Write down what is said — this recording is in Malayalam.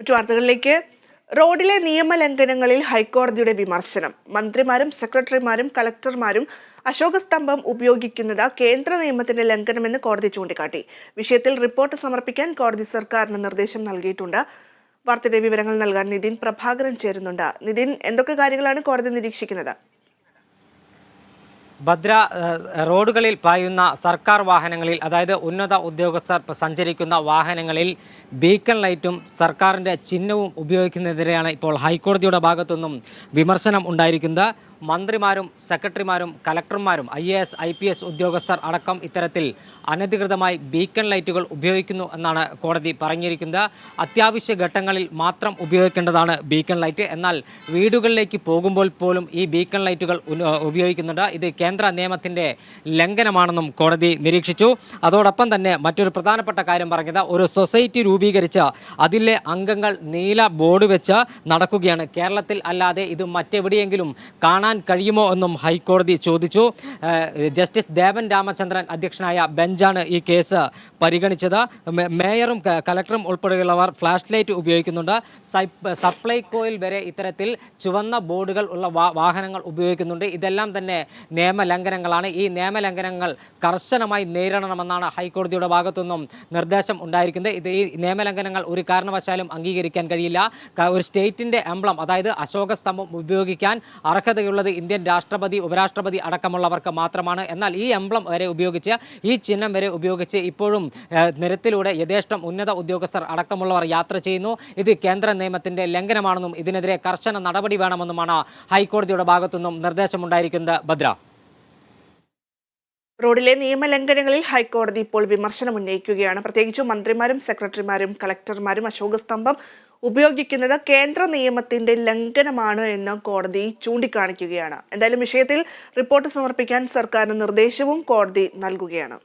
മറ്റു വാർത്തകളിലേക്ക്. റോഡിലെ നിയമലംഘനങ്ങളിൽ ഹൈക്കോടതിയുടെ വിമർശനം. മന്ത്രിമാരും സെക്രട്ടറിമാരും കളക്ടർമാരും അശോകസ്തംഭം ഉപയോഗിക്കുന്നത് കേന്ദ്ര നിയമത്തിന്റെ ലംഘനമെന്ന് കോടതി ചൂണ്ടിക്കാട്ടി. വിഷയത്തിൽ റിപ്പോർട്ട് സമർപ്പിക്കാൻ കോടതി സർക്കാരിന് നിർദ്ദേശം നൽകിയിട്ടുണ്ട്. വാർത്തയുടെ വിവരങ്ങൾ നൽകാൻ നിതിൻ പ്രഭാകരൻ ചേരുന്നുണ്ട്. നിതിൻ, എന്തൊക്കെ കാര്യങ്ങളാണ് കോടതി നിരീക്ഷിക്കുന്നത്? ഭദ്ര, റോഡുകളിൽ പായുന്ന സർക്കാർ വാഹനങ്ങളിൽ, അതായത് ഉന്നത ഉദ്യോഗസ്ഥർ സഞ്ചരിക്കുന്ന വാഹനങ്ങളിൽ ബീക്കൺ ലൈറ്റും സർക്കാരിൻ്റെ ചിഹ്നവും ഉപയോഗിക്കുന്നതിനെതിരെയാണ് ഇപ്പോൾ ഹൈക്കോടതിയുടെ ഭാഗത്തുനിന്നും വിമർശനം ഉണ്ടായിരിക്കുന്നത്. മന്ത്രിമാരും സെക്രട്ടറിമാരും കലക്ടർമാരും IAS IPS ഉദ്യോഗസ്ഥർ അടക്കം ഇത്തരത്തിൽ അനധികൃതമായി ബീക്കൺ ലൈറ്റുകൾ ഉപയോഗിക്കുന്നു എന്നാണ് കോടതി പറഞ്ഞിരിക്കുന്നത്. അത്യാവശ്യ ഘട്ടങ്ങളിൽ മാത്രം ഉപയോഗിക്കേണ്ടതാണ് ബീക്കൺ ലൈറ്റ്. എന്നാൽ വീടുകളിലേക്ക് പോകുമ്പോൾ പോലും ഈ ബീക്കൺ ലൈറ്റുകൾ ഉപയോഗിക്കുന്നുണ്ട്. ഇത് കേന്ദ്ര നിയമത്തിൻ്റെ ലംഘനമാണെന്നും കോടതി നിരീക്ഷിച്ചു. അതോടൊപ്പം തന്നെ മറ്റൊരു പ്രധാനപ്പെട്ട കാര്യം പറഞ്ഞത്, ഒരു സൊസൈറ്റി രൂപീകരിച്ച് അതിലെ അംഗങ്ങൾ നീല ബോർഡ് വെച്ച് നടക്കുകയാണ്. കേരളത്തിൽ അല്ലാതെ ഇത് മറ്റെവിടെയെങ്കിലും കാണാൻ കഴിയുമോ എന്നും ഹൈക്കോടതി ചോദിച്ചു. ജസ്റ്റിസ് ദേവൻ രാമചന്ദ്രൻ അധ്യക്ഷനായ ബെഞ്ചാണ് ഈ കേസ് പരിഗണിച്ചത്. മേയറും കലക്ടറും ഉൾപ്പെടെയുള്ളവർ ഫ്ലാഷ് ലൈറ്റ് ഉപയോഗിക്കുന്നുണ്ട്. സപ്ലൈകോയിൽ വരെ ഇത്തരത്തിൽ ചുവന്ന ബോർഡുകൾ ഉള്ള വാഹനങ്ങൾ ഉപയോഗിക്കുന്നുണ്ട്. ഇതെല്ലാം തന്നെ നിയമലംഘനങ്ങളാണ്. ഈ നിയമലംഘനങ്ങൾ കർശനമായി നേരിടണമെന്നാണ് ഹൈക്കോടതിയുടെ ഭാഗത്തുനിന്നും നിർദ്ദേശം ഉണ്ടായിരിക്കുന്നത്. ഈ നിയമലംഘനങ്ങൾ ഒരു കാരണവശാലും അംഗീകരിക്കാൻ കഴിയില്ല. ഒരു സ്റ്റേറ്റിൻ്റെ എംബ്ലം, അതായത് അശോക സ്തംഭം ഉപയോഗിക്കാൻ അർഹതയുള്ള ഇന്ത്യൻ രാഷ്ട്രപതി, ഉപരാഷ്ട്രപതി അടക്കമുള്ളവർക്ക് മാത്രമാണ്. എന്നാൽ ഈ എംബ്ലം വരെ ഉപയോഗിച്ച്, ഈ ചിഹ്നം വരെ ഉപയോഗിച്ച് ഇപ്പോഴും നിരത്തിലൂടെ യഥേഷ്ടം ഉന്നത ഉദ്യോഗസ്ഥർ അടക്കമുള്ളവർ യാത്ര ചെയ്യുന്നു. ഇത് കേന്ദ്ര നിയമത്തിന്റെ ലംഘനമാണെന്നും ഇതിനെതിരെ കർശന നടപടി വേണമെന്നുമാണ് ഹൈക്കോടതിയുടെ ഭാഗത്തുനിന്നും നിർദ്ദേശമുണ്ടായിരിക്കുന്നത്. ഭദ്ര, റോഡിലെ നിയമലംഘനങ്ങളിൽ ഹൈക്കോടതി ഇപ്പോൾ വിമർശനം ഉന്നയിക്കുകയാണ്. പ്രത്യേകിച്ചും മന്ത്രിമാരും സെക്രട്ടറിമാരും കളക്ടർമാരും അശോകസ്തംഭം ഉപയോഗിക്കുന്നത് കേന്ദ്ര നിയമത്തിന്റെ ലംഘനമാണ് എന്ന് കോടതി ചൂണ്ടിക്കാണിക്കുകയാണ്. എന്തായാലും വിഷയത്തിൽ റിപ്പോർട്ട് സമർപ്പിക്കാൻ സർക്കാരിന് നിർദ്ദേശവും കോടതി നൽകുകയാണ്.